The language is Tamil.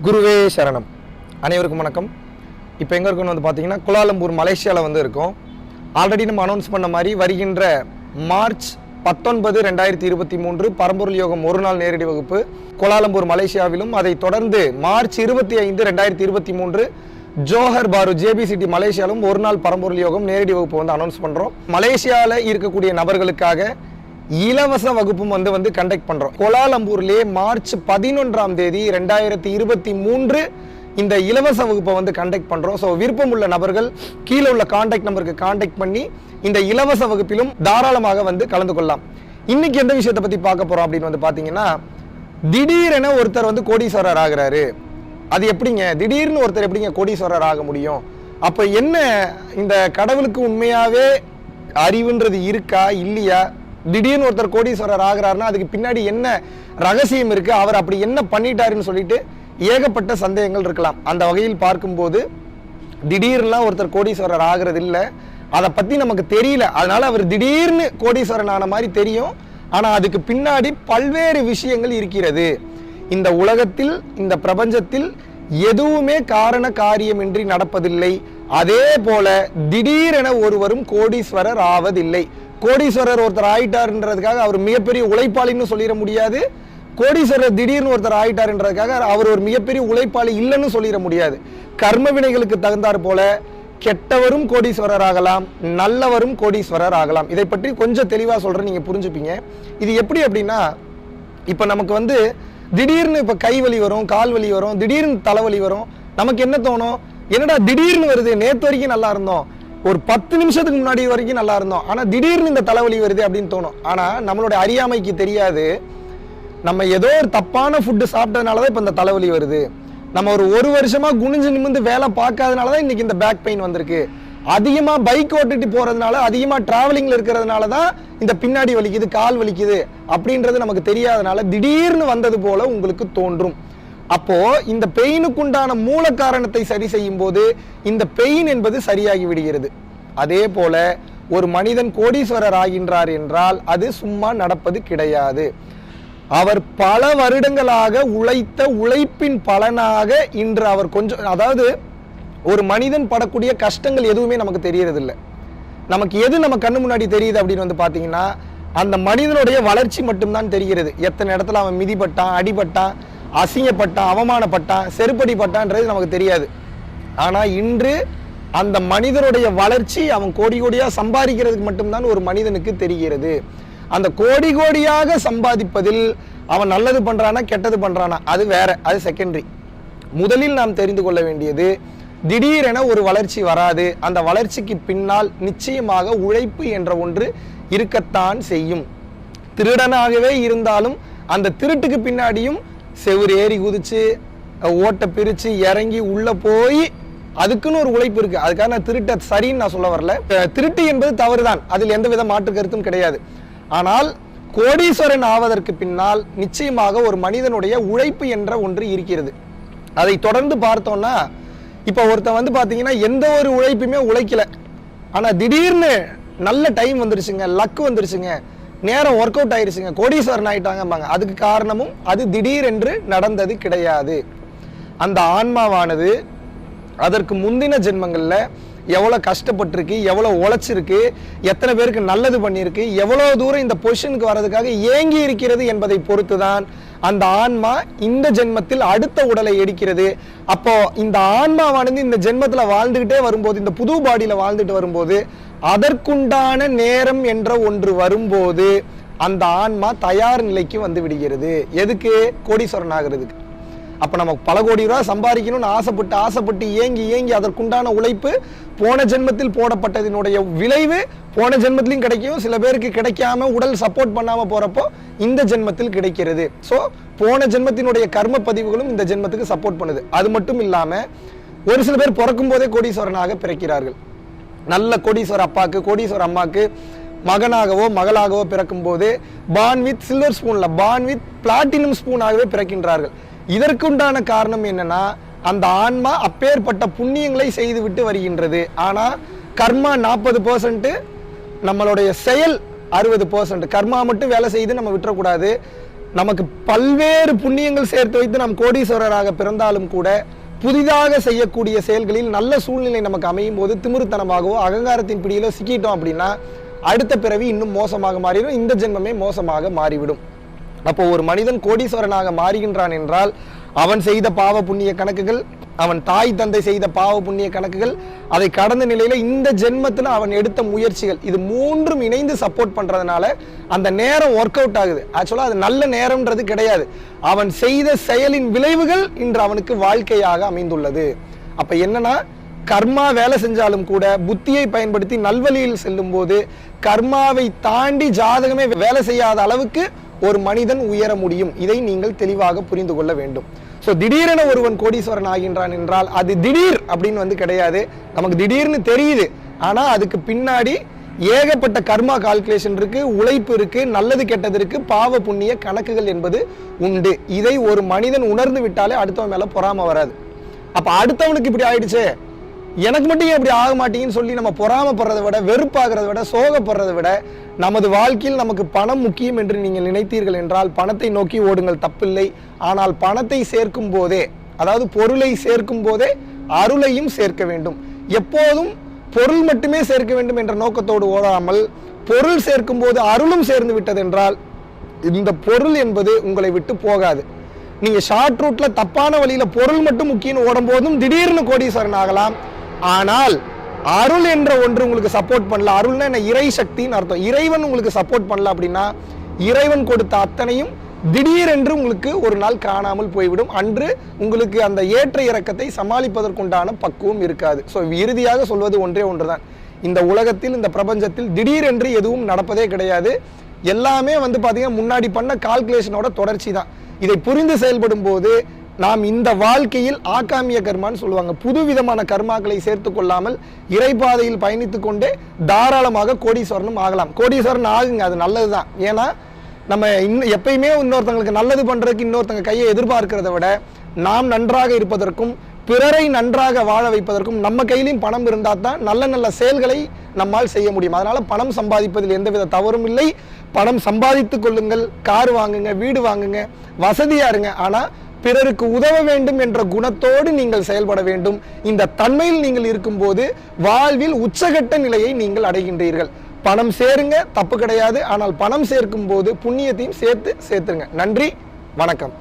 குருவே சரணம். அனைவருக்கும் வணக்கம். இப்போ எங்கே இருக்குன்னு வந்து பார்த்தீங்கன்னா குலாலம்பூர் மலேசியாவில் இருக்கோம். ஆல்ரெடி நம்ம அனௌன்ஸ் பண்ண மாதிரி வருகின்ற மார்ச் 19, 2023 பரம்பொருள் யோகம் ஒரு நாள் நேரடி வகுப்பு குலாலம்பூர் மலேசியாவிலும், அதை தொடர்ந்து மார்ச் 25, 2023 ஜோஹர் பாரு JBCT மலேசியாவிலும் ஒரு நாள் பரம்பொருள் யோகம் நேரடி வகுப்பு வந்து அனௌன்ஸ் பண்ணுறோம். மலேசியாவில் இருக்கக்கூடிய நபர்களுக்காக இலவச வகுப்பும் வந்து கண்டக்ட் பண்றோம். கோலாலம்பூர்லேயே மார்ச் 11, 2023 இந்த இலவச வகுப்பை வந்து கண்டக்ட் பண்றோம். ஸோ விருப்பம் உள்ள நபர்கள் கீழே உள்ள கான்டாக்ட் நம்பருக்கு கான்டாக்ட் பண்ணி இந்த இலவச வகுப்பிலும் தாராளமாக வந்து கலந்து கொள்ளலாம். இன்னைக்கு எந்த விஷயத்தை பத்தி பார்க்க போறோம் அப்படின்னு வந்து பாத்தீங்கன்னா, திடீரென ஒருத்தர் வந்து கோடீஸ்வரர் ஆகிறாரு. அது எப்படிங்க திடீர்னு ஒருத்தர் எப்படிங்க கோடீஸ்வரர் ஆக முடியும்? அப்ப என்ன இந்த கடவுளுக்கு உண்மையாவே அறிவுன்றது இருக்கா இல்லையா? திடீர்னு ஒருத்தர் கோடீஸ்வரர் ஆகிறாருன்னா அதுக்கு பின்னாடி என்ன ரகசியம் இருக்கு, அவர் அப்படி என்ன பண்ணிட்டாருன்னு சொல்லிட்டு ஏகப்பட்ட சந்தேகங்கள் இருக்கலாம். அந்த வகையில் பார்க்கும்போது திடீர்னுலாம் ஒருத்தர் கோடீஸ்வரர் ஆகிறது இல்லை, அதை பத்தி நமக்கு தெரியல. அதனால அவர் திடீர்னு கோடீஸ்வரன் ஆன மாதிரி தெரியும், ஆனா அதுக்கு பின்னாடி பல்வேறு விஷயங்கள் இருக்கிறது. இந்த உலகத்தில், இந்த பிரபஞ்சத்தில் எதுவுமே காரண காரியமின்றி நடப்பதில்லை. அதே போல திடீரென ஒருவரும் கோடீஸ்வரர் ஆவதில்லை. கோடீஸ்வரர் ஒருத்தர் ஆயிட்டாருன்றதுக்காக அவர் மிகப்பெரிய உழைப்பாளின்னு சொல்லிட முடியாது. கோடீஸ்வரர் திடீர்னு ஒருத்தர் ஆயிட்டாருன்றதுக்காக அவர் ஒரு மிகப்பெரிய உழைப்பாளி இல்லைன்னு சொல்லிட முடியாது. கர்ம வினைகளுக்கு தகுந்தாற் போல கெட்டவரும் கோடீஸ்வரர் ஆகலாம், நல்லவரும் கோடீஸ்வரர் ஆகலாம். இதை பற்றி கொஞ்சம் தெளிவா சொல்றேன், நீங்க புரிஞ்சுப்பீங்க. இது எப்படி அப்படின்னா, இப்ப நமக்கு வந்து திடீர்னு இப்ப கை வலி வரும், கால் வலி வரும், திடீர்னு தலைவலி வரும். நமக்கு என்ன தோணும்? என்னடா திடீர்னு வருது, நேத்து வரைக்கும் நல்லா இருந்தோம், ஒரு 10 நிமிஷத்துக்கு முன்னாடி வரைக்கும் நல்லா இருந்தோம், ஆனா திடீர்னு இந்த தலைவலி வருது அப்படின்னு தோணும். ஆனா நம்மளுடைய அறியாமைக்கு தெரியாது, நம்ம ஏதோ ஒரு தப்பான ஃபுட்டு சாப்பிட்டதுனாலதான் இப்ப இந்த தலைவலி வருது. நம்ம ஒரு வருஷமா குனிஞ்சு நிமிந்து வேலை பார்க்காதனாலதான் இன்னைக்கு இந்த பேக் பெயின் வந்திருக்கு. அதிகமா பைக் ஓட்டிட்டு போறதுனால, அதிகமா டிராவலிங்ல இருக்கிறதுனாலதான் இந்த பின்னாடி வலிக்குது, கால் வலிக்குது அப்படின்றது நமக்கு தெரியாதனால திடீர்னு வந்தது போல உங்களுக்கு தோன்றும். அப்போ இந்த பெயினுக்குண்டான மூல காரணத்தை சரி செய்யும் போது இந்த பெயின் என்பது சரியாகி விடுகிறது. அதே போல ஒரு மனிதன் கோடீஸ்வரர் ஆகின்றார் என்றால் அது சும்மா நடப்பது கிடையாது. அவர் பல வருடங்களாக உழைத்த உழைப்பின் பலனாக இன்று அவர் கொஞ்சம், அதாவது ஒரு மனிதன் படக்கூடிய கஷ்டங்கள் எதுவுமே நமக்கு தெரியறது இல்லை. நமக்கு எது நம்ம கண்ணு முன்னாடி தெரியுது அப்படின்னு வந்து பாத்தீங்கன்னா, அந்த மனிதனுடைய வளர்ச்சி மட்டும்தான் தெரிகிறது. எத்தனை இடத்துல அவன் மிதிப்பட்டான், அடிபட்டான், அசிங்கப்பட்டான், அவமானப்பட்டான், செருப்படிப்பட்டான்றது நமக்கு தெரியாது. ஆனா இன்று அந்த மனிதனுடைய வளர்ச்சி, அவன் கோடி கோடியா சம்பாதிக்கிறதுக்கு மட்டும்தான் ஒரு மனிதனுக்கு தெரிகிறது. அந்த கோடி கோடியாக சம்பாதிப்பதில் அவன் நல்லது பண்றானா கெட்டது பண்றானா அது வேற, அது செகண்டரி. முதலில் நாம் தெரிந்து கொள்ள வேண்டியது, திடீரென ஒரு வளர்ச்சி வராது. அந்த வளர்ச்சிக்கு பின்னால் நிச்சயமாக உழைப்பு என்ற ஒன்று இருக்கத்தான் செய்யும். திருடனாகவே இருந்தாலும் அந்த திருட்டுக்கு பின்னாடியும் செவுறு ஏறி குதிச்சு, ஓட்டை பிரிச்சு இறங்கி உள்ள போய் அதுக்குன்னு ஒரு உழைப்பு இருக்கு. அதுக்காக நான் திருட்ட சரின்னு நான் சொல்ல வரல. திருட்டு என்பது தவறுதான், அதில் எந்தவித மாற்று கருத்தும் கிடையாது. ஆனால் கோடீஸ்வரன் ஆவதற்கு பின்னால் நிச்சயமாக ஒரு மனிதனுடைய உழைப்பு என்ற ஒன்று இருக்கிறது. அதை தொடர்ந்து பார்த்தோம்னா, இப்ப ஒருத்தன் வந்து பாத்தீங்கன்னா எந்த ஒரு உழைப்புமே உழைக்கல, ஆனா திடீர்னு நல்ல டைம் வந்துருச்சுங்க, லக் வந்துருச்சுங்க, நேரம் ஒர்க் அவுட் ஆயிருச்சுங்க, கோடீஸ்வரன் ஆயிட்டாங்க. அதுக்கு காரணமும் அது திடீரென்று நடந்தது கிடையாது. அந்த ஆன்மாவானது அதற்கு முந்தின ஜென்மங்கள்ல எவ்வளவு கஷ்டப்பட்டிருக்கு, எவ்வளவு உழைச்சிருக்கு, எத்தனை பேருக்கு நல்லது பண்ணியிருக்கு, எவ்வளவு தூரம் இந்த பொசிஷனுக்கு வர்றதுக்காக ஏங்கி இருக்கிறது என்பதை பொறுத்துதான் அந்த ஆன்மா இந்த ஜென்மத்தில் அடுத்த உடலை எடுக்கிறது. அப்போ இந்த ஆன்மாவானது இந்த ஜென்மத்துல வாழ்ந்துகிட்டே வரும்போது, இந்த புது பாடியில வாழ்ந்துட்டு வரும்போது, அதற்குண்டான நேரம் என்ற ஒன்று வரும்போது அந்த ஆன்மா தயார் நிலைக்கு வந்து விடுகிறது. எதுக்கு? கோடீஸ்வரன் ஆகிறதுக்கு. அப்ப நமக்கு பல கோடி ரூபாய் சம்பாதிக்கணும்னு ஆசைப்பட்டு ஏங்கி அதற்குண்டான உழைப்பு போன ஜென்மத்தில் போடப்பட்டதினுடைய விளைவு போன ஜென்மத்திலையும் கிடைக்கும். சில பேருக்கு கிடைக்காம உடல் சப்போர்ட் பண்ணாம போறப்போ இந்த ஜென்மத்தில் கிடைக்கிறது. சோ போன ஜென்மத்தினுடைய கர்ம பதிவுகளும் இந்த ஜென்மத்துக்கு சப்போர்ட் பண்ணுது. அது மட்டும் இல்லாம ஒரு சில பேர் பிறக்கும் போதே கோடீஸ்வரனாக பிறக்கிறார்கள். நல்ல கோடீஸ்வர அப்பாக்கு, கோடீஸ்வர அம்மாக்கு மகனாகவோ மகளாகவோ பிறக்கும் போது பார்ன் வித் சில்வர் ஸ்பூன்ல, பார்ன் வித் பிளாட்டினம் ஸ்பூனாகவே பிறக்கின்றார்கள். இதற்குண்டான காரணம் என்னன்னா, அந்த ஆன்மா அப்பேற்பட்ட புண்ணியங்களை செய்து விட்டு வருகின்றது. ஆனா கர்மா 40%, நம்மளுடைய செயல் 60%. கர்மா மட்டும் வேலை செய்து நம்ம விட்டுறக்கூடாது. நமக்கு பல்வேறு புண்ணியங்கள் சேர்த்து வைத்து நாம் கோடீஸ்வரராக பிறந்தாலும் கூட புதிதாக செய்யக்கூடிய செயல்களில் நல்ல சூழ்நிலை நமக்கு அமையும் போது திமிருத்தனமாகவோ அகங்காரத்தின் பிடியிலோ சிக்கிட்டோம் அப்படின்னா அடுத்த பிறவி இன்னும் மோசமாக மாறிடும், இந்த ஜென்மமே மோசமாக மாறிவிடும். அப்போ ஒரு மனிதன் கோடீஸ்வரனாக மாறுகின்றான் என்றால் அவன் செய்த பாவ புண்ணிய கணக்குகள், அவன் தாய் தந்தை செய்த பாவ புண்ணிய கணக்குகள், அதை கடந்த நிலையில இந்த ஜென்மத்தில் அவன் எடுத்த முயற்சிகள், இது மூன்றும் இணைந்து சப்போர்ட் பண்றதுனால அந்த நேரம் ஒர்க் அவுட் ஆகுது. ஆக்சுவலா அது நல்ல நேரம்ன்றது கிடையாது, அவன் செய்த செயலின் விளைவுகள் இன்று அவனுக்கு வாழ்க்கையாக அமைந்துள்ளது. அப்ப என்னன்னா, கர்மா வேலை செஞ்சாலும் கூட புத்தியை பயன்படுத்தி நல்வழியில் செல்லும் போது கர்மாவை தாண்டி ஜாதகமே வேலை செய்யாத அளவுக்கு ஒரு மனிதன் உயர முடியும். இதை நீங்கள் தெளிவாக புரிந்து கொள்ள வேண்டும். ஸோ திடீரென ஒருவன் கோடீஸ்வரன் ஆகின்றான் என்றால் அது திடீர் அப்படின்னு கிடையாது, நமக்கு திடீர்னு தெரியுது. ஆனா அதுக்கு பின்னாடி ஏகப்பட்ட கர்மா கால்குலேஷன் இருக்கு, உழைப்பு இருக்கு, நல்லது கெட்டது இருக்கு, பாவ புண்ணிய கணக்குகள் என்பது உண்டு. இதை ஒரு மனிதன் உணர்ந்து விட்டாலே அடுத்தவன் மேல பொறாம வராது. அப்ப அடுத்தவனுக்கு இப்படி ஆயிடுச்சு, எனக்கு மட்டும் எப்படி ஆக மாட்டீங்கன்னு சொல்லி நம்ம பொறாமப்படுறதை விட, வெறுப்பாகிறத விட, சோகப்படுறதை விட, நமது வாழ்க்கையில் நமக்கு பணம் முக்கியம் என்று நீங்கள் நினைத்தீர்கள் என்றால் பணத்தை நோக்கி ஓடுங்கள், தப்பில்லை. ஆனால் பணத்தை சேர்க்கும் போதே, அதாவது பொருளை சேர்க்கும் போதே அருளையும் சேர்க்க வேண்டும். எப்போதும் பொருள் மட்டுமே சேர்க்க வேண்டும் என்ற நோக்கத்தோடு ஓடாமல் பொருள் சேர்க்கும் போது அருளும் சேர்ந்து விட்டது என்றால் இந்த பொருள் என்பது உங்களை விட்டு போகாது. நீங்க ஷார்ட் ரூட்ல தப்பான வழியில பொருள் மட்டும் முக்கியம் ஓடும் போதும் திடீர்னு கோடீஸ்வரன் ஆகலாம். ஆனால் அருள் என்ற ஒன்று உங்களுக்கு சப்போர்ட் பண்ணல, அருள்னா என்ன, இறை சக்தின்னு அர்த்தம். இறைவன் உங்களுக்கு சப்போர்ட் பண்ணல அப்படின்னா இறைவன் கொடுத்த அத்தனையும் திடீரென்று உங்களுக்கு ஒரு நாள் காணாமல் போய்விடும். அன்று உங்களுக்கு அந்த ஏற்ற இறக்கத்தை சமாளிப்பதற்குண்டான பக்குவம் இருக்காது. ஸோ இறுதியாக சொல்வது ஒன்றே ஒன்றுதான், இந்த உலகத்தில் இந்த பிரபஞ்சத்தில் திடீரென்று எதுவும் நடப்பதே கிடையாது. எல்லாமே பார்த்தீங்கன்னா முன்னாடி பண்ண கால்குலேஷனோட தொடர்ச்சி தான். இதை புரிந்து செயல்படும் போது நாம் இந்த வாழ்க்கையில் ஆகாமிய கர்மான்னு சொல்லுவாங்க, புது விதமான கர்மாக்களை சேர்த்து கொள்ளாமல் இறைபாதையில் பயணித்து கொண்டே தாராளமாக கோடீஸ்வரனும் ஆகலாம். கோடீஸ்வரன் ஆகுங்க, அது நல்லதுதான். ஏன்னா நம்ம எப்பயுமே இன்னொருத்தங்களுக்கு நல்லது பண்றதுக்கு இன்னொருத்தங்க கையை எதிர்பார்க்கிறத விட நாம் நன்றாக இருப்பதற்கும் பிறரை நன்றாக வாழ வைப்பதற்கும் நம்ம கையிலையும் பணம் இருந்தால் தான் நல்ல நல்ல செயல்களை நம்மால் செய்ய முடியும். அதனால பணம் சம்பாதிப்பதில் எந்தவித தவறும் இல்லை. பணம் சம்பாதித்துக் கொள்ளுங்கள், கார் வாங்குங்க, வீடு வாங்குங்க, வசதியா இருங்க. ஆனா பிறருக்கு உதவ வேண்டும் என்ற குணத்தோடு நீங்கள் செயல்பட வேண்டும். இந்த தன்மையில் நீங்கள் இருக்கும்போது வாழ்வில் உச்சகட்ட நிலையை நீங்கள் அடைகின்றீர்கள். பணம் சேருங்க, தப்பு கிடையாது. ஆனால் பணம் சேர்க்கும் போது புண்ணியத்தையும் சேர்த்துருங்க. நன்றி, வணக்கம்.